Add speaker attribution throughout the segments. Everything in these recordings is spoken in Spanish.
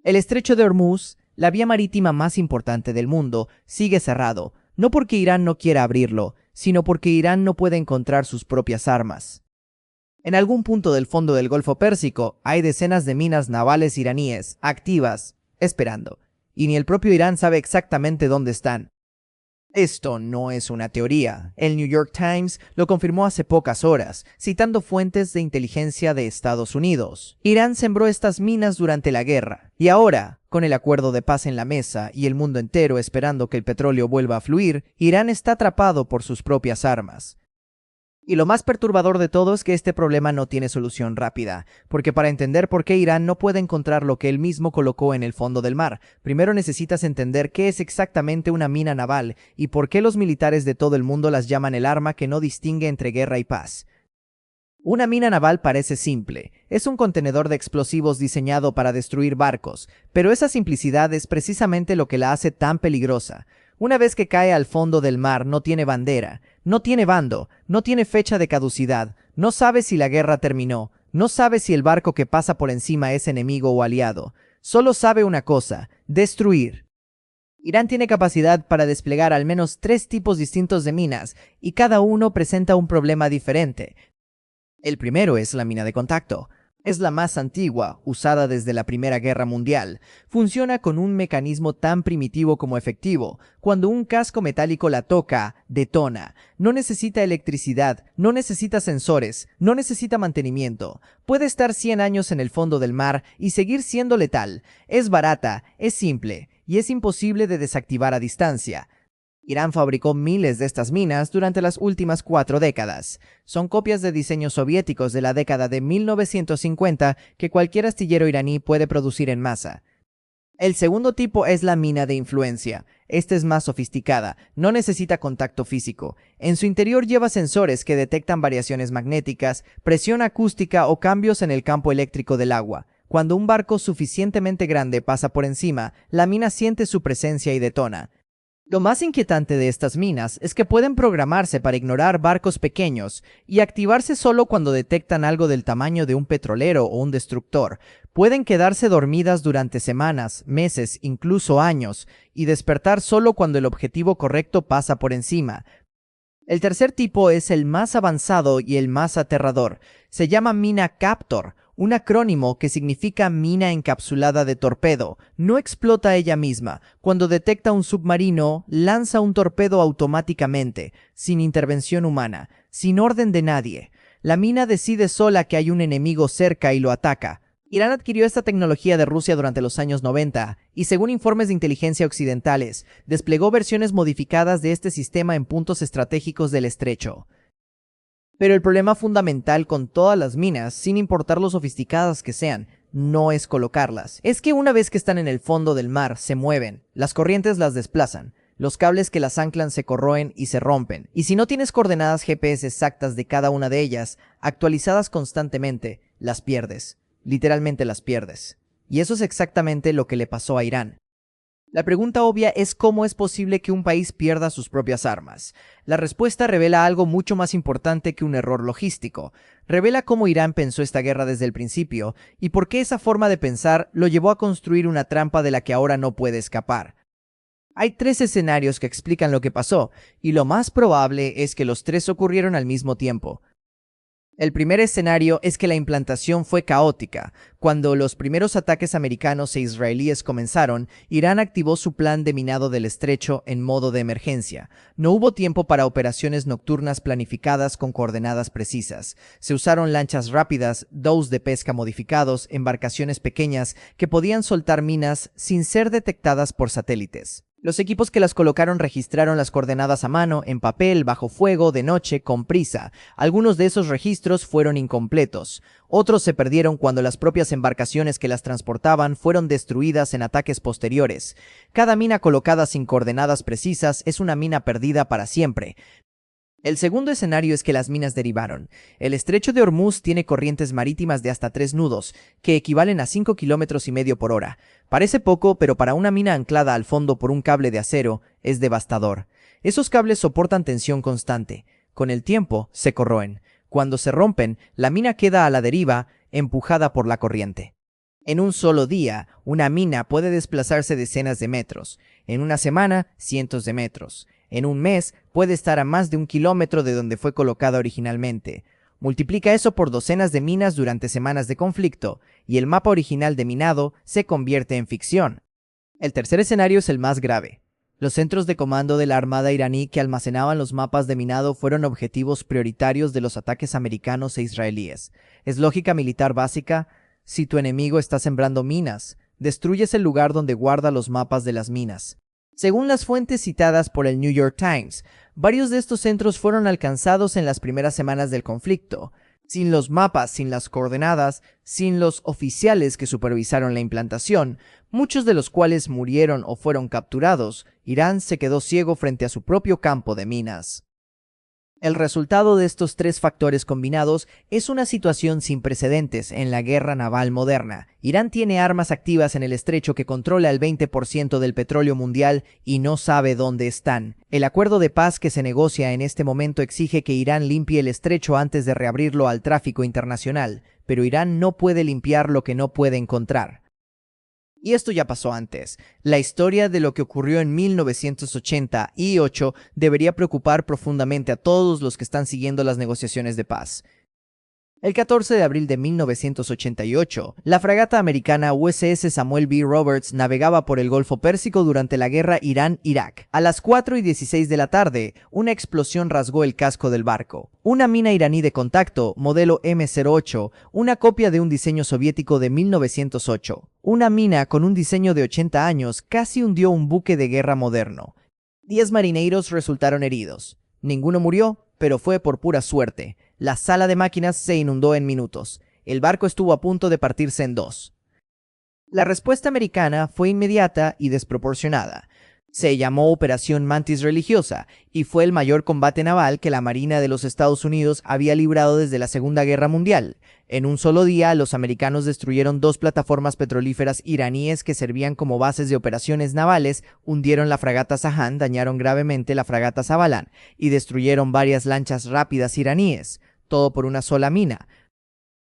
Speaker 1: El estrecho de Hormuz, la vía marítima más importante del mundo, sigue cerrado, no porque Irán no quiera abrirlo, sino porque Irán no puede encontrar sus propias armas. En algún punto del fondo del Golfo Pérsico hay decenas de minas navales iraníes activas, esperando, y ni el propio Irán sabe exactamente dónde están. Esto no es una teoría. El New York Times lo confirmó hace pocas horas, citando fuentes de inteligencia de Estados Unidos. Irán sembró estas minas durante la guerra, y ahora, con el acuerdo de paz en la mesa y el mundo entero esperando que el petróleo vuelva a fluir, Irán está atrapado por sus propias armas. Y lo más perturbador de todo es que este problema no tiene solución rápida, porque para entender por qué Irán no puede encontrar lo que él mismo colocó en el fondo del mar, primero necesitas entender qué es exactamente una mina naval y por qué los militares de todo el mundo las llaman el arma que no distingue entre guerra y paz. Una mina naval parece simple, es un contenedor de explosivos diseñado para destruir barcos, pero esa simplicidad es precisamente lo que la hace tan peligrosa. Una vez que cae al fondo del mar no tiene bandera, no tiene bando, no tiene fecha de caducidad, no sabe si la guerra terminó, no sabe si el barco que pasa por encima es enemigo o aliado, solo sabe una cosa: destruir. Irán tiene capacidad para desplegar al menos 3 tipos distintos de minas, y cada uno presenta un problema diferente. El primero es la mina de contacto. Es la más antigua, usada desde la Primera Guerra Mundial. Funciona con un mecanismo tan primitivo como efectivo. Cuando un casco metálico la toca, detona. No necesita electricidad, no necesita sensores, no necesita mantenimiento. Puede estar 100 años en el fondo del mar y seguir siendo letal. Es barata, es simple, y es imposible de desactivar a distancia. Irán fabricó miles de estas minas durante las últimas 4 décadas. Son copias de diseños soviéticos de la década de 1950 que cualquier astillero iraní puede producir en masa. El segundo tipo es la mina de influencia. Esta es más sofisticada, no necesita contacto físico. En su interior lleva sensores que detectan variaciones magnéticas, presión acústica o cambios en el campo eléctrico del agua. Cuando un barco suficientemente grande pasa por encima, la mina siente su presencia y detona. Lo más inquietante de estas minas es que pueden programarse para ignorar barcos pequeños y activarse solo cuando detectan algo del tamaño de un petrolero o un destructor. Pueden quedarse dormidas durante semanas, meses, incluso años, y despertar solo cuando el objetivo correcto pasa por encima. El tercer tipo es el más avanzado y el más aterrador. Se llama mina Captor, un acrónimo que significa mina encapsulada de torpedo. No explota ella misma. Cuando detecta un submarino, lanza un torpedo automáticamente, sin intervención humana, sin orden de nadie. La mina decide sola que hay un enemigo cerca y lo ataca. Irán adquirió esta tecnología de Rusia durante los años 90 y, según informes de inteligencia occidentales, desplegó versiones modificadas de este sistema en puntos estratégicos del estrecho. Pero el problema fundamental con todas las minas, sin importar lo sofisticadas que sean, no es colocarlas. Es que una vez que están en el fondo del mar, se mueven, las corrientes las desplazan, los cables que las anclan se corroen y se rompen. Y si no tienes coordenadas GPS exactas de cada una de ellas, actualizadas constantemente, las pierdes. Literalmente las pierdes. Y eso es exactamente lo que le pasó a Irán. La pregunta obvia es cómo es posible que un país pierda sus propias armas. La respuesta revela algo mucho más importante que un error logístico. Revela cómo Irán pensó esta guerra desde el principio y por qué esa forma de pensar lo llevó a construir una trampa de la que ahora no puede escapar. Hay 3 escenarios que explican lo que pasó, y lo más probable es que los 3 ocurrieron al mismo tiempo. El primer escenario es que la implantación fue caótica. Cuando los primeros ataques americanos e israelíes comenzaron, Irán activó su plan de minado del estrecho en modo de emergencia. No hubo tiempo para operaciones nocturnas planificadas con coordenadas precisas. Se usaron lanchas rápidas, dhows de pesca modificados, embarcaciones pequeñas que podían soltar minas sin ser detectadas por satélites. Los equipos que las colocaron registraron las coordenadas a mano, en papel, bajo fuego, de noche, con prisa. Algunos de esos registros fueron incompletos. Otros se perdieron cuando las propias embarcaciones que las transportaban fueron destruidas en ataques posteriores. Cada mina colocada sin coordenadas precisas es una mina perdida para siempre. El segundo escenario es que las minas derivaron. El estrecho de Hormuz tiene corrientes marítimas de hasta 3 nudos, que equivalen a 5,5 kilómetros por hora. Parece poco, pero para una mina anclada al fondo por un cable de acero, es devastador. Esos cables soportan tensión constante. Con el tiempo, se corroen. Cuando se rompen, la mina queda a la deriva, empujada por la corriente. En un solo día, una mina puede desplazarse decenas de metros. En una semana, cientos de metros. En un mes, puede estar a más de 1 kilómetro de donde fue colocada originalmente. Multiplica eso por docenas de minas durante semanas de conflicto, y el mapa original de minado se convierte en ficción. El tercer escenario es el más grave. Los centros de comando de la Armada iraní que almacenaban los mapas de minado fueron objetivos prioritarios de los ataques americanos e israelíes. Es lógica militar básica. Si tu enemigo está sembrando minas, destruyes el lugar donde guarda los mapas de las minas. Según las fuentes citadas por el New York Times, varios de estos centros fueron alcanzados en las primeras semanas del conflicto. Sin los mapas, sin las coordenadas, sin los oficiales que supervisaron la implantación, muchos de los cuales murieron o fueron capturados, Irán se quedó ciego frente a su propio campo de minas. El resultado de estos tres factores combinados es una situación sin precedentes en la guerra naval moderna. Irán tiene armas activas en el estrecho que controla el 20% del petróleo mundial y no sabe dónde están. El acuerdo de paz que se negocia en este momento exige que Irán limpie el estrecho antes de reabrirlo al tráfico internacional, pero Irán no puede limpiar lo que no puede encontrar. Y esto ya pasó antes. La historia de lo que ocurrió en 1988 debería preocupar profundamente a todos los que están siguiendo las negociaciones de paz. El 14 de abril de 1988, la fragata americana USS Samuel B. Roberts navegaba por el Golfo Pérsico durante la guerra Irán-Irak. A las 4:16 de la tarde, una explosión rasgó el casco del barco. Una mina iraní de contacto, modelo M08, una copia de un diseño soviético de 1908. Una mina con un diseño de 80 años casi hundió un buque de guerra moderno. 10 marineros resultaron heridos. Ninguno murió, pero fue por pura suerte. La sala de máquinas se inundó en minutos. El barco estuvo a punto de partirse en dos. La respuesta americana fue inmediata y desproporcionada. Se llamó Operación Mantis Religiosa y fue el mayor combate naval que la Marina de los Estados Unidos había librado desde la Segunda Guerra Mundial. En un solo día, los americanos destruyeron 2 plataformas petrolíferas iraníes que servían como bases de operaciones navales, hundieron la fragata Sahan, dañaron gravemente la fragata Zabalan y destruyeron varias lanchas rápidas iraníes, todo por una sola mina.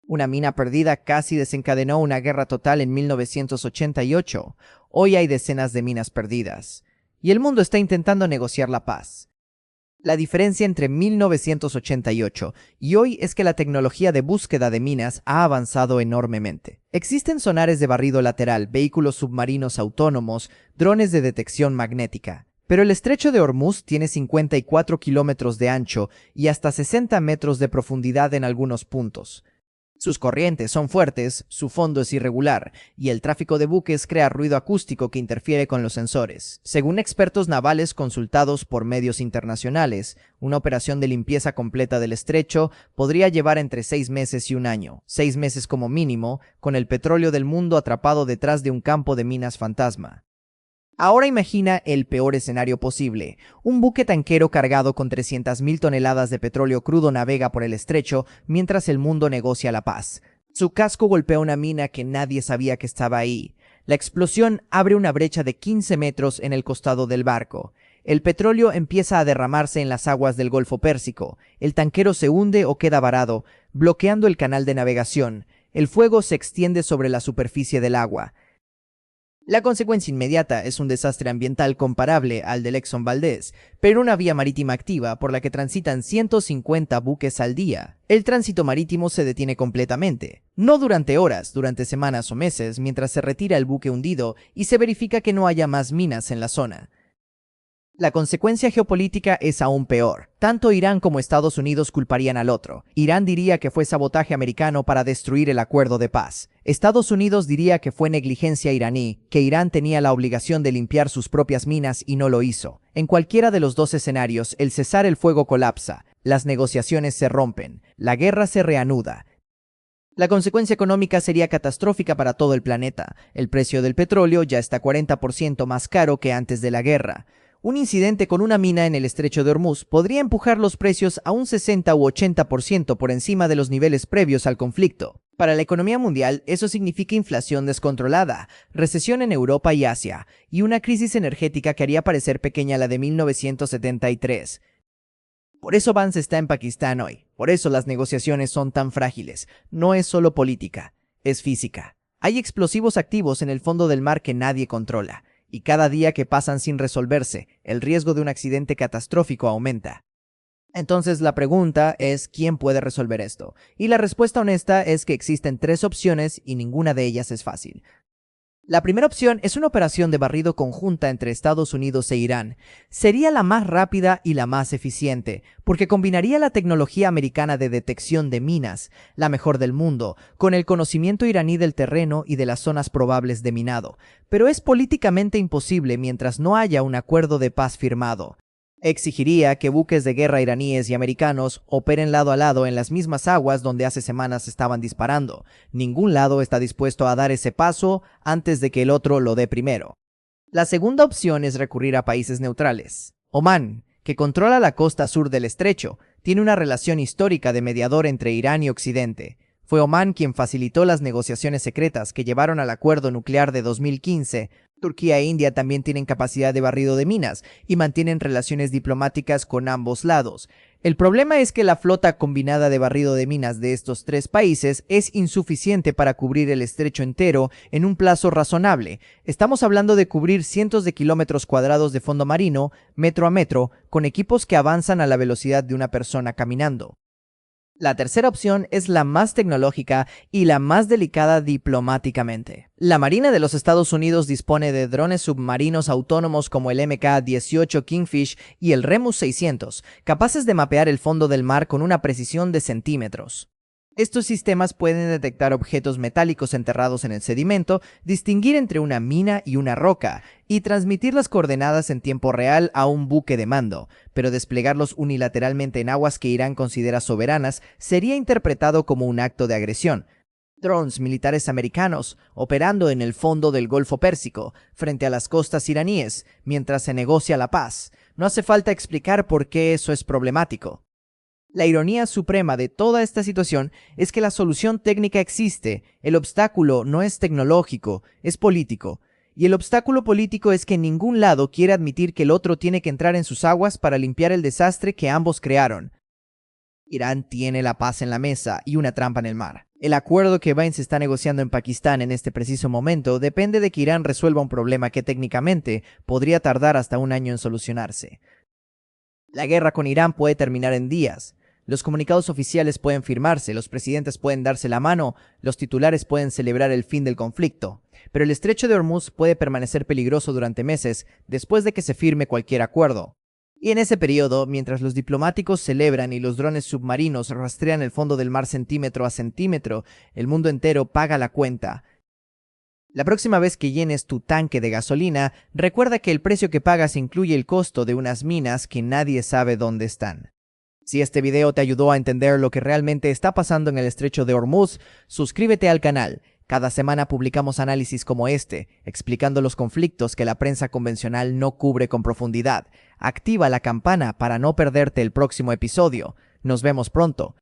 Speaker 1: Una mina perdida casi desencadenó una guerra total en 1988. Hoy hay decenas de minas perdidas. Y el mundo está intentando negociar la paz. La diferencia entre 1988 y hoy es que la tecnología de búsqueda de minas ha avanzado enormemente. Existen sonares de barrido lateral, vehículos submarinos autónomos, drones de detección magnética. Pero el estrecho de Hormuz tiene 54 kilómetros de ancho y hasta 60 metros de profundidad en algunos puntos. Sus corrientes son fuertes, su fondo es irregular, y el tráfico de buques crea ruido acústico que interfiere con los sensores. Según expertos navales consultados por medios internacionales, una operación de limpieza completa del estrecho podría llevar entre 6 meses y un año, 6 meses como mínimo, con el petróleo del mundo atrapado detrás de un campo de minas fantasma. Ahora imagina el peor escenario posible. Un buque tanquero cargado con 300.000 toneladas de petróleo crudo navega por el estrecho mientras el mundo negocia la paz. Su casco golpea una mina que nadie sabía que estaba ahí. La explosión abre una brecha de 15 metros en el costado del barco. El petróleo empieza a derramarse en las aguas del Golfo Pérsico. El tanquero se hunde o queda varado, bloqueando el canal de navegación. El fuego se extiende sobre la superficie del agua. La consecuencia inmediata es un desastre ambiental comparable al del Exxon Valdez, pero una vía marítima activa por la que transitan 150 buques al día. El tránsito marítimo se detiene completamente, no durante horas, durante semanas o meses, mientras se retira el buque hundido y se verifica que no haya más minas en la zona. La consecuencia geopolítica es aún peor. Tanto Irán como Estados Unidos culparían al otro. Irán diría que fue sabotaje americano para destruir el acuerdo de paz. Estados Unidos diría que fue negligencia iraní, que Irán tenía la obligación de limpiar sus propias minas y no lo hizo. En cualquiera de los dos escenarios, el cesar el fuego colapsa, las negociaciones se rompen, la guerra se reanuda. La consecuencia económica sería catastrófica para todo el planeta. El precio del petróleo ya está 40% más caro que antes de la guerra. Un incidente con una mina en el estrecho de Hormuz podría empujar los precios a un 60 u 80% por encima de los niveles previos al conflicto. Para la economía mundial, eso significa inflación descontrolada, recesión en Europa y Asia, y una crisis energética que haría parecer pequeña la de 1973. Por eso Vance está en Pakistán hoy. Por eso las negociaciones son tan frágiles. No es solo política, es física. Hay explosivos activos en el fondo del mar que nadie controla, y cada día que pasan sin resolverse, el riesgo de un accidente catastrófico aumenta. Entonces la pregunta es ¿quién puede resolver esto? Y la respuesta honesta es que existen tres opciones y ninguna de ellas es fácil. La primera opción es una operación de barrido conjunta entre Estados Unidos e Irán. Sería la más rápida y la más eficiente, porque combinaría la tecnología americana de detección de minas, la mejor del mundo, con el conocimiento iraní del terreno y de las zonas probables de minado. Pero es políticamente imposible mientras no haya un acuerdo de paz firmado. Exigiría que buques de guerra iraníes y americanos operen lado a lado en las mismas aguas donde hace semanas estaban disparando. Ningún lado está dispuesto a dar ese paso antes de que el otro lo dé primero. La segunda opción es recurrir a países neutrales. Omán, que controla la costa sur del estrecho, tiene una relación histórica de mediador entre Irán y Occidente. Fue Omán quien facilitó las negociaciones secretas que llevaron al acuerdo nuclear de 2015. Turquía e India también tienen capacidad de barrido de minas y mantienen relaciones diplomáticas con ambos lados. El problema es que la flota combinada de barrido de minas de estos tres países es insuficiente para cubrir el estrecho entero en un plazo razonable. Estamos hablando de cubrir cientos de kilómetros cuadrados de fondo marino, metro a metro, con equipos que avanzan a la velocidad de una persona caminando. La tercera opción es la más tecnológica y la más delicada diplomáticamente. La Marina de los Estados Unidos dispone de drones submarinos autónomos como el MK-18 Kingfish y el Remus 600, capaces de mapear el fondo del mar con una precisión de centímetros. Estos sistemas pueden detectar objetos metálicos enterrados en el sedimento, distinguir entre una mina y una roca, y transmitir las coordenadas en tiempo real a un buque de mando, pero desplegarlos unilateralmente en aguas que Irán considera soberanas sería interpretado como un acto de agresión. Drones militares americanos operando en el fondo del Golfo Pérsico, frente a las costas iraníes, mientras se negocia la paz. No hace falta explicar por qué eso es problemático. La ironía suprema de toda esta situación es que la solución técnica existe, el obstáculo no es tecnológico, es político. Y el obstáculo político es que ningún lado quiere admitir que el otro tiene que entrar en sus aguas para limpiar el desastre que ambos crearon. Irán tiene la paz en la mesa y una trampa en el mar. El acuerdo que Vance está negociando en Pakistán en este preciso momento depende de que Irán resuelva un problema que técnicamente podría tardar hasta un año en solucionarse. La guerra con Irán puede terminar en días. Los comunicados oficiales pueden firmarse, los presidentes pueden darse la mano, los titulares pueden celebrar el fin del conflicto. Pero el estrecho de Hormuz puede permanecer peligroso durante meses después de que se firme cualquier acuerdo. Y en ese periodo, mientras los diplomáticos celebran y los drones submarinos rastrean el fondo del mar centímetro a centímetro, el mundo entero paga la cuenta. La próxima vez que llenes tu tanque de gasolina, recuerda que el precio que pagas incluye el costo de unas minas que nadie sabe dónde están. Si este video te ayudó a entender lo que realmente está pasando en el estrecho de Hormuz, suscríbete al canal. Cada semana publicamos análisis como este, explicando los conflictos que la prensa convencional no cubre con profundidad. Activa la campana para no perderte el próximo episodio. Nos vemos pronto.